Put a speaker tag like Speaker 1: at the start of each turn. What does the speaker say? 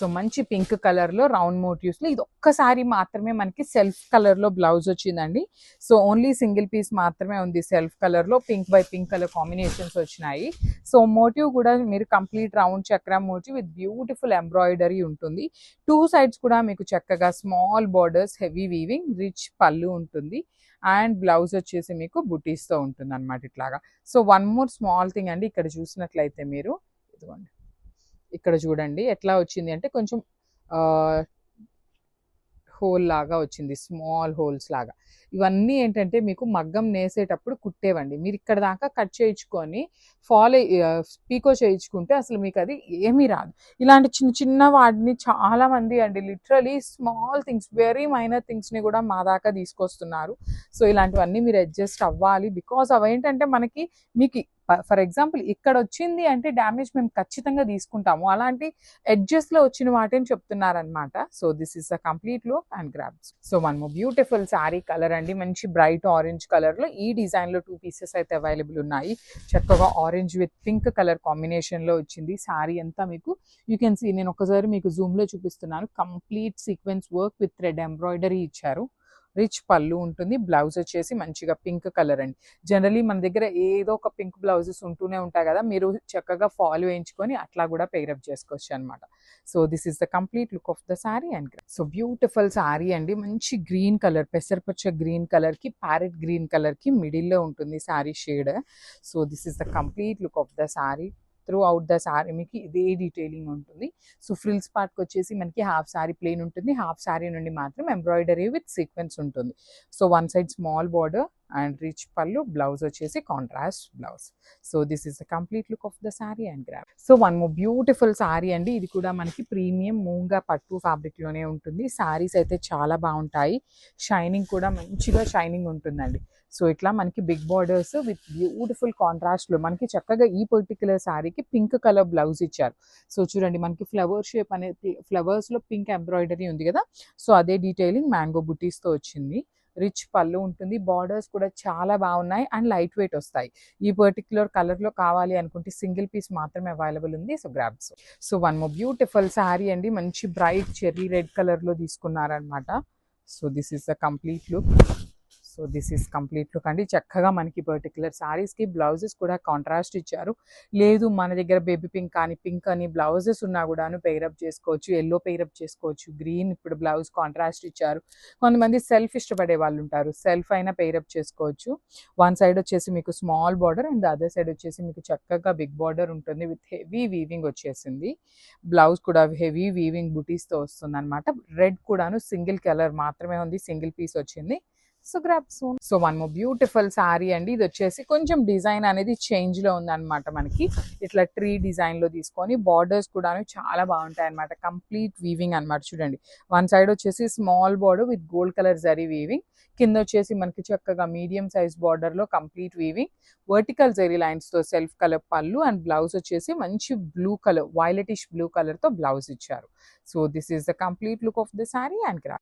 Speaker 1: So మంచి pink colour లో round motifs లో ఇది ఒక్కసారి మాత్రమే మనకి సెల్ఫ్ కలర్ లో బ్లౌజ్ వచ్చిందండి. సో ఓన్లీ సింగిల్ పీస్ మాత్రమే ఉంది సెల్ఫ్ కలర్ లో, pink by pink colour combinations వచ్చినాయి. సో మోటివ్ కూడా మీరు కంప్లీట్ రౌండ్ చక్ర మోటివ్ విత్ బ్యూటిఫుల్ ఎంబ్రాయిడరీ ఉంటుంది. టూ సైడ్స్ కూడా మీకు చక్కగా small borders, heavy weaving, rich పళ్ళు ఉంటుంది. అండ్ బ్లౌజ్ వచ్చేసి మీకు బుటీస్తో ఉంటుంది అనమాట ఇట్లాగా. So one more small thing అండి, ఇక్కడ చూసినట్లయితే మీరు ఇదిగోండి, ఇక్కడ చూడండి ఎట్లా వచ్చింది అంటే కొంచెం హోల్ లాగా వచ్చింది, స్మాల్ హోల్స్ లాగా. ఇవన్నీ ఏంటంటే మీకు మగ్గం నేసేటప్పుడు కుట్టేవండి. మీరు ఇక్కడ దాకా కట్ చేయించుకొని పీకో చేయించుకుంటే అసలు మీకు అది ఏమీ రాదు. ఇలాంటి చిన్న చిన్న వాటిని చాలా మంది అండి literally small things, very minor థింగ్స్ని కూడా మా దాకా తీసుకొస్తున్నారు. సో ఇలాంటివన్నీ మీరు అడ్జస్ట్ అవ్వాలి. బికాస్ అవేంటంటే మనకి మీకు ఫర్ ఎగ్జాంపుల్ ఇక్కడ వచ్చింది అంటే డ్యామేజ్ మేము ఖచ్చితంగా తీసుకుంటాము. అలాంటి ఎడ్జెస్లో వచ్చిన వాటిని చెప్తున్నారనమాట. So this is the complete look and grabs. So one more beautiful sari colour అండి, మంచి బ్రైట్ ఆరెంజ్ కలర్లో ఈ డిజైన్లో 2 పీసెస్ అయితే అవైలబుల్ ఉన్నాయి. చక్కగా ఆరెంజ్ విత్ పింక్ కలర్ కాంబినేషన్లో వచ్చింది. శారీ అంతా మీకు యూ కెన్ సీ, నేను ఒకసారి మీకు జూమ్లో చూపిస్తున్నాను. Complete sequence work with thread embroidery ఇచ్చారు. రిచ్ పళ్ళు ఉంటుంది. బ్లౌజ్ వచ్చేసి మంచిగా పింక్ కలర్ అండి. జనరలీ మన దగ్గర ఏదో ఒక పింక్ బ్లౌజెస్ ఉంటూనే ఉంటాయి కదా, మీరు చక్కగా ఫాల్ వేయించుకొని అట్లా కూడా పెయిరప్ చేసుకోవచ్చు అనమాట. So this is the complete look of the sari and so beautiful sari అండి, మంచి గ్రీన్ కలర్, పెసరపచ్చ గ్రీన్ కలర్ కి ప్యారెట్ గ్రీన్ కలర్ కి మిడిల్లో ఉంటుంది sari shade. So this is the complete look of the sari. Through out the sari మీకు ఇదే డీటెయిలింగ్ ఉంటుంది. So frills పార్ట్కి వచ్చేసి మనకి హాఫ్ శారీ ప్లెయిన్ ఉంటుంది, హాఫ్ శారీ నుండి మాత్రం ఎంబ్రాయిడరీ విత్ సీక్వెన్స్ ఉంటుంది. So one side small border and rich పళ్ళు, బ్లౌజ్ వచ్చేసి contrast blouse. So this is the complete look of the sari and grab. So one more beautiful sari అండి, ఇది కూడా మనకి ప్రీమియం మూంగా పట్టు ఫ్యాబ్రిక్ లోనే ఉంటుంది. శారీస్ అయితే చాలా బాగుంటాయి, షైనింగ్ కూడా మంచిగా షైనింగ్ ఉంటుందండి. సో ఇట్లా మనకి బిగ్ బార్డర్స్ విత్ బ్యూటిఫుల్ కాంట్రాస్ట్లో మనకి చక్కగా ఈ పర్టికులర్ శారీకి పింక్ కలర్ బ్లౌజ్ ఇచ్చారు. సో చూడండి మనకి ఫ్లవర్ షేప్ అనే ఫ్లవర్స్లో పింక్ ఎంబ్రాయిడరీ ఉంది కదా, సో అదే డీటెయిలింగ్ మ్యాంగో బుటీస్తో వచ్చింది. రిచ్ పళ్ళు ఉంటుంది, బార్డర్స్ కూడా చాలా బాగున్నాయి అండ్ లైట్ వెయిట్ వస్తాయి. ఈ పర్టికులర్ కలర్లో కావాలి అనుకుంటే సింగిల్ పీస్ మాత్రమే అవైలబుల్ ఉంది. So grabs. So one more beautiful sari అండి, మంచి బ్రైట్ చెర్రీ రెడ్ కలర్లో తీసుకున్నారనమాట. So this is the complete look. So this is complete look అండి. చక్కగా మనకి పర్టికులర్ శారీస్కి బ్లౌజెస్ కూడా కాంట్రాస్ట్ ఇచ్చారు. లేదు మన దగ్గర బేబీ పింక్ కానీ పింక్ అని బ్లౌజెస్ ఉన్నా కూడాను పెయిరప్ చేసుకోవచ్చు, ఎల్లో పెయిరప్ చేసుకోవచ్చు, గ్రీన్ ఇప్పుడు బ్లౌజ్ కాంట్రాస్ట్ ఇచ్చారు. కొంతమంది సెల్ఫ్ ఇష్టపడే వాళ్ళు ఉంటారు, సెల్ఫ్ అయినా పెయిరప్ చేసుకోవచ్చు. వన్ సైడ్ వచ్చేసి మీకు small border and other side వచ్చేసి మీకు చక్కగా బిగ్ బార్డర్ ఉంటుంది విత్ హెవీ వీవింగ్ వచ్చేసింది. బ్లౌజ్ కూడా హెవీ వీవింగ్ బుటీస్తో వస్తుంది అనమాట. రెడ్ కూడాను సింగిల్ కలర్ మాత్రమే ఉంది, సింగిల్ పీస్ వచ్చింది. So grab soon. So one more beautiful sari అండి, ఇది వచ్చేసి కొంచెం డిజైన్ అనేది చేంజ్ లో ఉందన్నమాట. మనకి ఇట్లా ట్రీ డిజైన్ లో తీసుకొని బార్డర్స్ కూడా చాలా బాగుంటాయి అనమాట. కంప్లీట్ వీవింగ్ అనమాట. చూడండి వన్ సైడ్ వచ్చేసి small border with gold colour zari weaving, కింద వచ్చేసి మనకి చక్కగా మీడియం సైజ్ బార్డర్ లో complete weaving, vertical zari lines తో సెల్ఫ్ కలర్ పళ్ళు అండ్ బ్లౌజ్ వచ్చేసి మంచి blue colour, violetish blue colour తో బ్లౌజ్ ఇచ్చారు. So this is the complete look of the sari and grab.